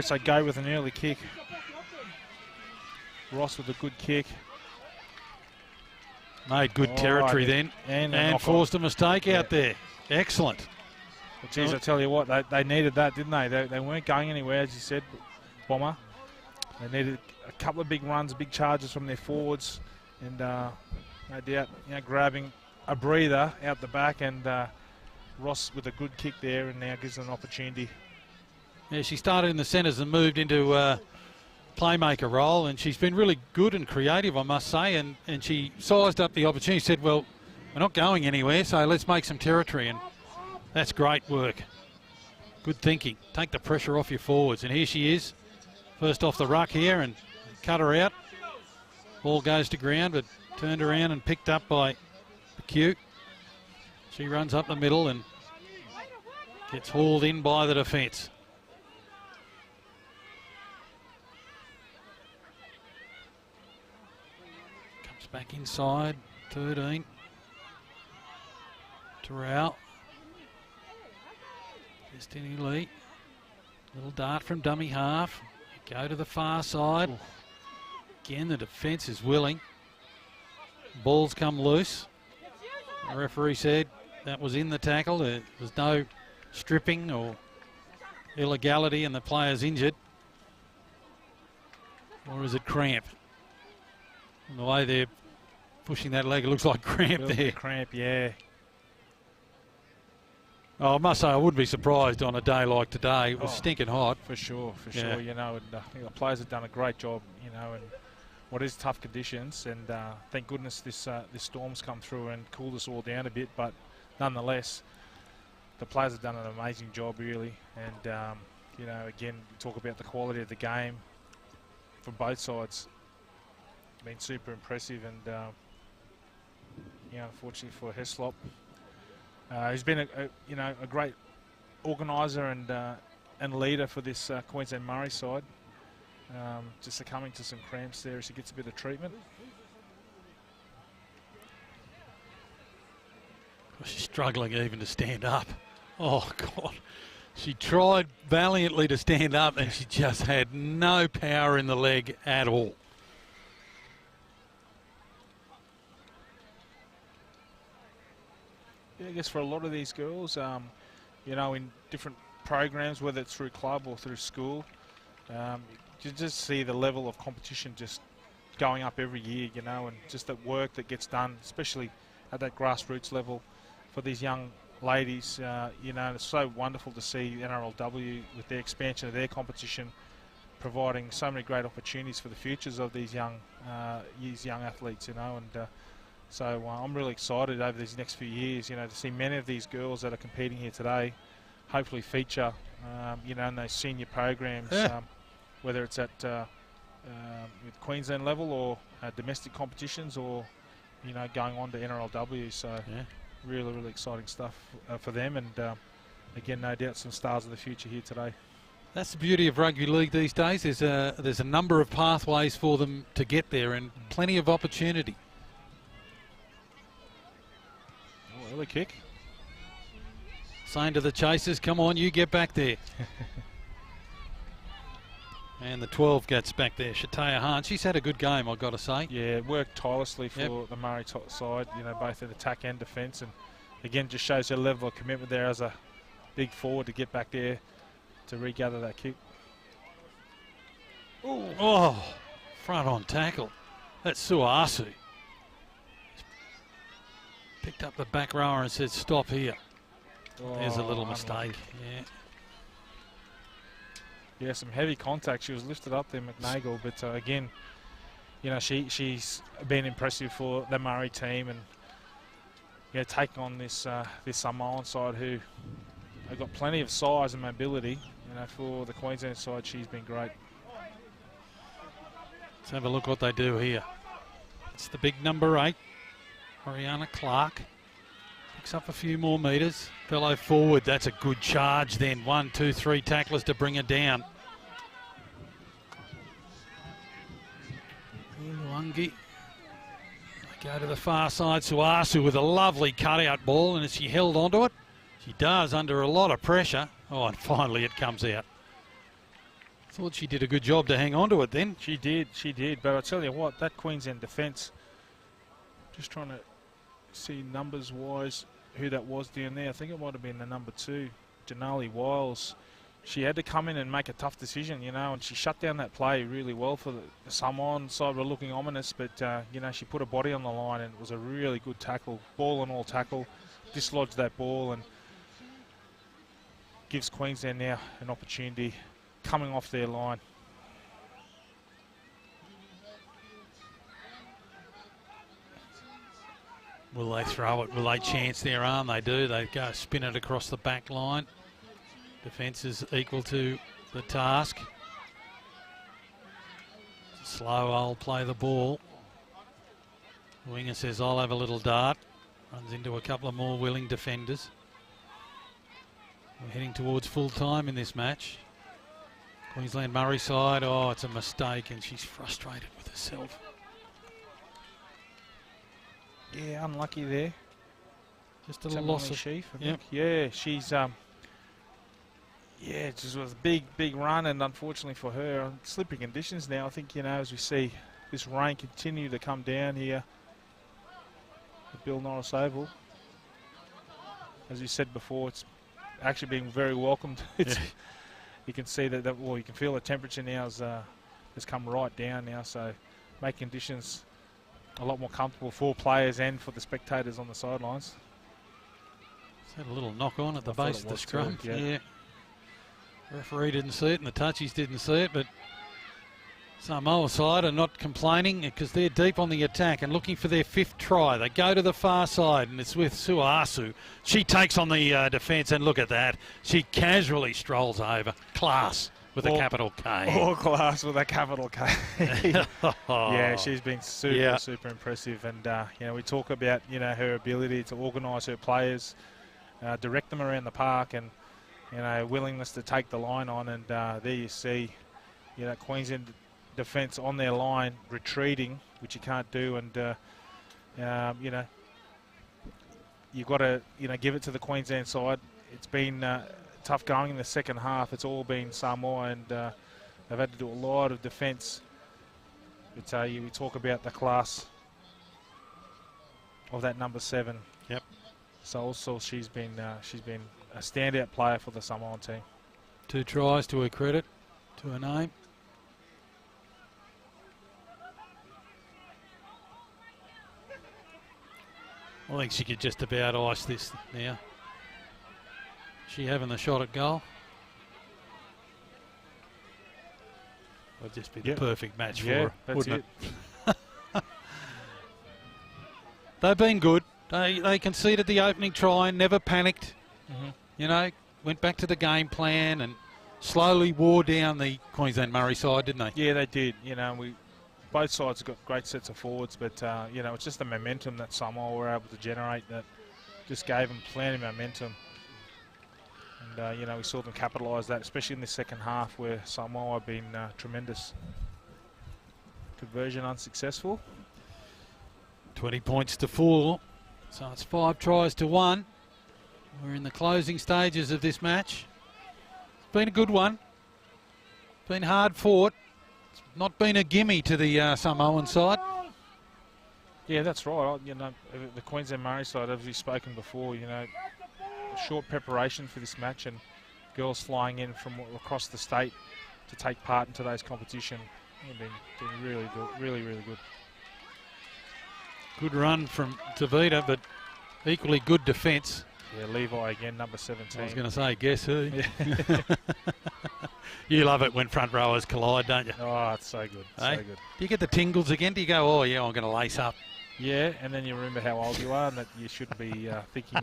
So go with an early kick. Ross with a good kick. Made good territory then and forced a mistake out there. Excellent. But geez, I tell you what, they needed that, didn't they? They weren't going anywhere, as you said, Bomber. They needed a couple of big runs, big charges from their forwards, and no doubt, grabbing a breather out the back, and Ross with a good kick there, and now gives them an opportunity. Yeah, she started in the centres and moved into playmaker role, and she's been really good and creative, I must say, and she sized up the opportunity, said, well, we're not going anywhere, so let's make some territory, and that's great work. Good thinking. Take the pressure off your forwards, and here she is, first off the ruck here, and cut her out. Ball goes to ground, but turned around and picked up by Cute. She runs up the middle and gets hauled in by the defence. Back inside, 13. Terrell. Destiny Lee. Little dart from dummy half. Go to the far side. Ooh. Again, the defence is willing. Ball's come loose. The referee said that was in the tackle. There was no stripping or illegality and the player's injured. Or is it cramp? And the way they're pushing that leg, it looks like cramp there. Cramp, yeah. Oh, I must say, I wouldn't be surprised on a day like today. It was stinking hot. For sure, and I think the players have done a great job, in what is tough conditions, and thank goodness this storm's come through and cooled us all down a bit, but nonetheless, the players have done an amazing job, really, and, again, we talk about the quality of the game from both sides. Been super impressive, and unfortunately for Heslop, he's been a great organiser and leader for this Queensland Murri side. Just succumbing to some cramps there as she gets a bit of treatment. She's struggling even to stand up. Oh God, she tried valiantly to stand up and she just had no power in the leg at all. Yeah, I guess for a lot of these girls, in different programs, whether it's through club or through school, you just see the level of competition just going up every year, and just that work that gets done, especially at that grassroots level for these young ladies. It's so wonderful to see NRLW with their expansion of their competition, providing so many great opportunities for the futures of these young athletes, So I'm really excited over these next few years, to see many of these girls that are competing here today hopefully feature, in those senior programs, whether it's at with Queensland level or domestic competitions or, going on to NRLW. So really, really exciting stuff for them. And again, no doubt some stars of the future here today. That's the beauty of rugby league these days. There's a number of pathways for them to get there and plenty of opportunity. Early kick. Saying to the chasers, come on, you get back there. And the 12 gets back there. Shatea Hahn, she's had a good game, I've got to say. Yeah, worked tirelessly for the Murri side, both in attack and defence. And again, just shows her level of commitment there as a big forward to get back there to regather that kick. Ooh. Oh, front on tackle. That's Suasu. Picked up the back rower and said, stop here. There's a little mistake. Yeah, some heavy contact. She was lifted up there, McNagle, but again, she's been impressive for the Murri team, and taking on this Samoan side who have got plenty of size and mobility. For the Queensland side, she's been great. Let's have a look what they do here. It's the big number 8. Oriana Clark picks up a few more metres. Fellow forward, that's a good charge then. 1, 2, 3 tacklers to bring her down. Uwangi. Go to the far side. Suasu with a lovely cutout ball, and as she held onto it, she does under a lot of pressure. Oh, and finally it comes out. Thought she did a good job to hang on to it then. She did. But I tell you what, that Queensland defence, just trying to see numbers-wise who that was down there. I think it might have been the number 2, Denali Wiles. She had to come in and make a tough decision, you know, and she shut down that play really well for the Samoan side. Were looking ominous, but, you know, she put her body on the line, and it was a really good tackle, ball and all tackle, dislodged that ball, and gives Queensland now an opportunity coming off their line. Will they throw it? Will they chance their arm? They do. They go spin it across the back line. Defence is equal to the task. Slow, I'll play the ball. The winger says, I'll have a little dart. Runs into a couple of more willing defenders. We're heading towards full time in this match. Queensland Murri side, oh, it's a mistake, and she's frustrated with herself. Yeah, unlucky there. Just a little loss of sheaf. Yep. Yeah, she's yeah, it just was a big run, and unfortunately for her, slippery conditions now. I think, you know, as we see this rain continue to come down here at Bill Norris Oval, as we said before, it's actually being very welcomed. It's, you can see that, well, you can feel the temperature now has come right down now, so make conditions a lot more comfortable for players and for the spectators on the sidelines. It's had a little knock on at the base of the scrum. Too, yeah. Referee didn't see it and the touchies didn't see it, but Samoa side are not complaining because they're deep on the attack and looking for their 5th try. They go to the far side and it's with Suasu. She takes on the defence, and look at that. She casually strolls over. Class with a capital K. All class with a capital K. Yeah, she's been super impressive, and you know, we talk about, you know, her ability to organise her players, direct them around the park, and, you know, willingness to take the line on, and there you see, you know, Queensland defence on their line retreating, which you can't do, and you know, you've got to, you know, give it to the Queensland side. It's been tough going in the second half. It's all been Samoa, and they've had to do a lot of defence. But we talk about the class of that number 7. Yep. So also she's been a standout player for the Samoan team. 2 tries to her credit, to her name. I think she could just about ice this now. She having the shot at goal. Would just be the perfect match for her, wouldn't it? They've been good. They conceded the opening try and never panicked. You know, went back to the game plan and slowly wore down the Queensland Murri side, didn't they? Yeah, they did. You know, both sides have got great sets of forwards, but you know, it's just the momentum that Samoa were able to generate that just gave them plenty of momentum. And you know, we saw them capitalise that, especially in the second half, where Samoa have been tremendous. Conversion unsuccessful. 20 points to 4, so it's 5 tries to 1. We're in the closing stages of this match. It's been a good one. Been hard fought. It's not been a gimme to the Samoan side. Yeah, that's right. You know, the Queensland Murri side, as we've spoken before, you know, short preparation for this match, and girls flying in from across the state to take part in today's competition. They've been really good, really good. Good run from Tavita, but equally good defence. Yeah, Levi again, number 17. I was going to say, guess who? You love it when front rowers collide, don't you? Oh, it's so good, so good. Do you get the tingles again? Do you go, oh yeah, I'm going to lace up? Yeah, and then you remember how old you are and that you shouldn't be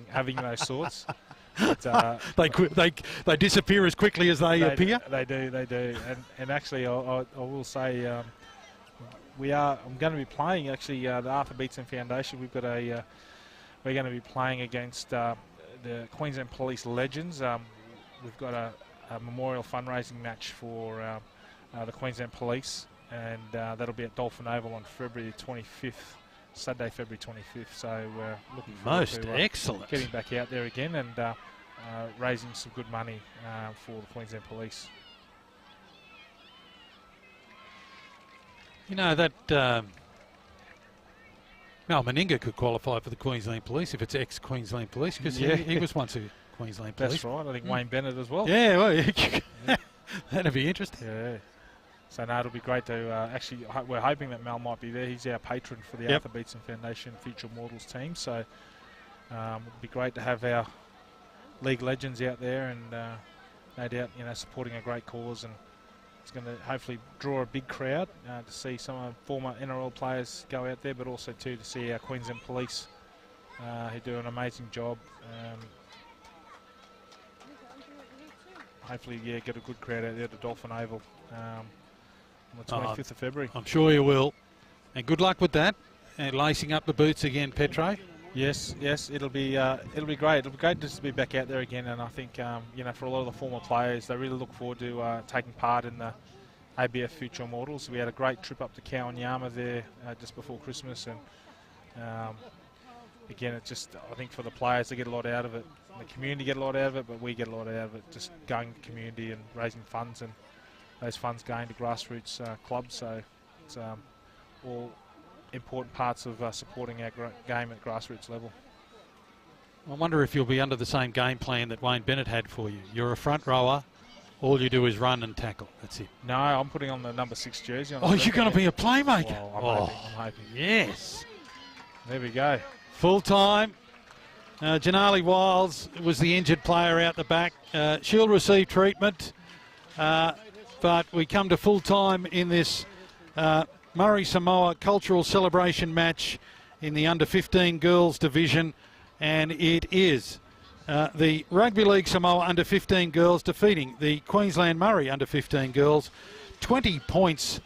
having those thoughts. But, they disappear as quickly as they appear. They do. And actually, I will say, I'm going to be playing actually the Arthur Beetson Foundation. We've got we're going to be playing against the Queensland Police Legends. We've got a memorial fundraising match for the Queensland Police, and that'll be at Dolphin Oval on February 25th. Saturday, February 25th. So we're looking forward to getting back out there again and raising some good money for the Queensland Police. You know that Mal Meninga could qualify for the Queensland Police if it's ex-Queensland Police, because he was once a Queensland Police. That's right. I think Wayne Bennett as well. Yeah, well, that'd be interesting. Yeah. So no, it'll be great to actually. We're hoping that Mal might be there. He's our patron for the Arthur Beetson Foundation Future Mortals team. So it'd be great to have our league legends out there, and no doubt, supporting a great cause, and it's going to hopefully draw a big crowd to see some of former NRL players go out there, but also too to see our Queensland Police who do an amazing job. Hopefully, get a good crowd out there to Dolphin Oval on the 25th of February. I'm sure you will. And good luck with that. And lacing up the boots again, Petro. Yes, it'll be great. It'll be great just to be back out there again. And I think for a lot of the former players, they really look forward to taking part in the ABF Future Immortals. We had a great trip up to Kowanyama there just before Christmas, and again, it's just, I think for the players, they get a lot out of it. The community get a lot out of it, but we get a lot out of it, just going to the community and raising funds, and those funds going to grassroots clubs. So it's all important parts of supporting our game at grassroots level. I wonder if you'll be under the same game plan that Wayne Bennett had for you. You're a front rower. All you do is run and tackle. That's it. No, I'm putting on the number 6 jersey. Oh, you're going to be a playmaker. Well, I'm hoping. Yes. There we go. Full time. Janali Wiles was the injured player out the back. She'll receive treatment, but we come to full time in this Murri Samoa cultural celebration match in the under-15 girls division, and it is the Rugby League Samoa under-15 girls defeating the Queensland Murri under-15 girls 20 points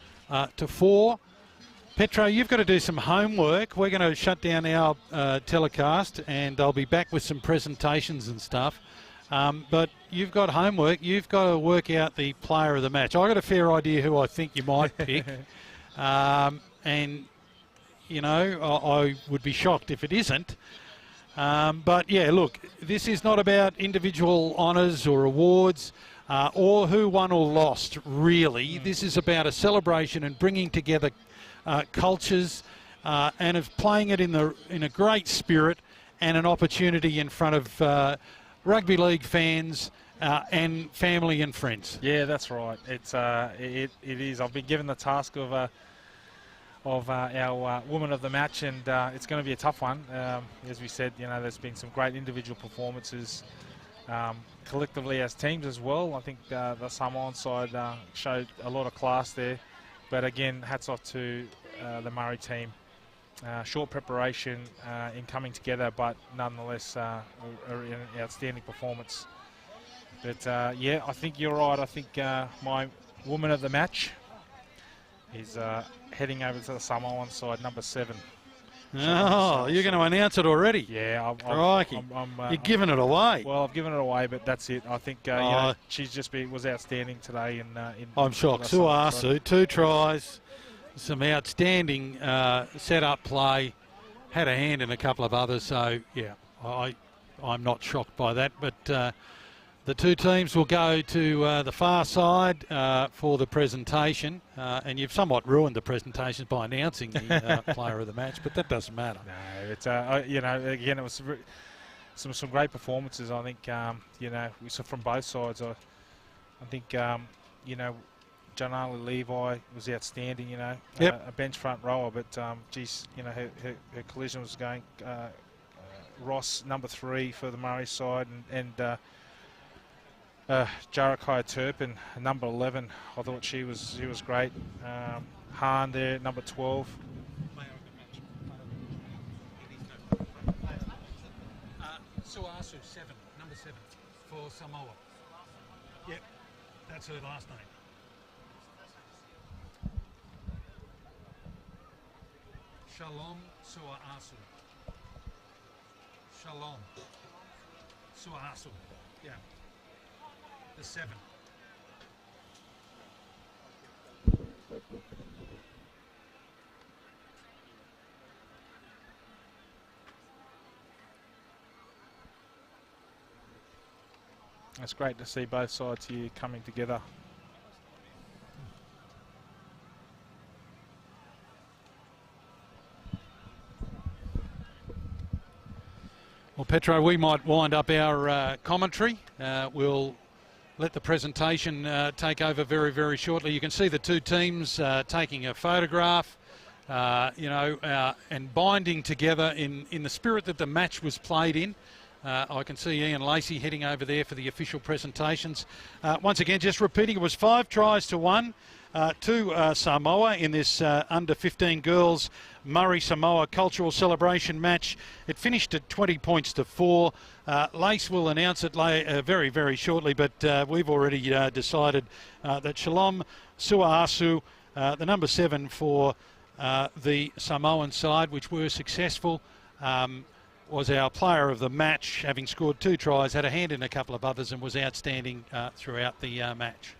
to 4. Petro, you've got to do some homework. We're going to shut down our telecast, and I'll be back with some presentations and stuff. But you've got homework. You've got to work out the player of the match. I've got a fair idea who I think you might pick. And, I would be shocked if it isn't. But, yeah, look, this is not about individual honours or awards or who won or lost, really. This is about a celebration and bringing together cultures and of playing it in a great spirit and an opportunity in front of rugby league fans and family and friends. Yeah, that's right. It's it is. I've been given the task of our woman of the match, and it's going to be a tough one. As we said, there's been some great individual performances collectively as teams as well. I think the Samoan side showed a lot of class there. But again, hats off to the Murri team. Short preparation in coming together, but nonetheless an outstanding performance. But yeah, I think you're right. I think my woman of the match is heading over to the Samoan side, number 7. Oh, you're going to announce it already? Yeah. You're giving it away. Well, I've given it away, but that's it. I think she's was outstanding today. I'm shocked. Suasu, 2 tries, some outstanding set-up play, had a hand in a couple of others. So, yeah, I'm not shocked by that. But the 2 teams will go to the far side for the presentation. And you've somewhat ruined the presentation by announcing the player of the match, but that doesn't matter. No, it's again, it was some great performances. I think we saw from both sides. I think Janali Levi was outstanding. A bench front rower, but her collision was going. Ross, number 3 for the Murri side, and Jarakai Turpin, number 11. I thought she was great. Hahn there, number 12. Suasu, 7, number 7 for Samoa. Yep, that's her last name. Shalom Suasu. Shalom Suasu. Yeah. The 7. It's great to see both sides here coming together. Well, Petro, we might wind up our commentary. We'll let the presentation take over very, very shortly. You can see the two teams taking a photograph, and binding together in the spirit that the match was played in. I can see Ian Lacey heading over there for the official presentations. Once again, just repeating, it was 5-1 to Samoa in this under-15 girls Murri Samoa cultural celebration match. It finished at 20 points to 4. Lace will announce it very, very shortly, but we've already decided that Shalom Suaasu, the number 7 for the Samoan side, which were successful, was our player of the match, having scored 2 tries, had a hand in a couple of others, and was outstanding throughout the match.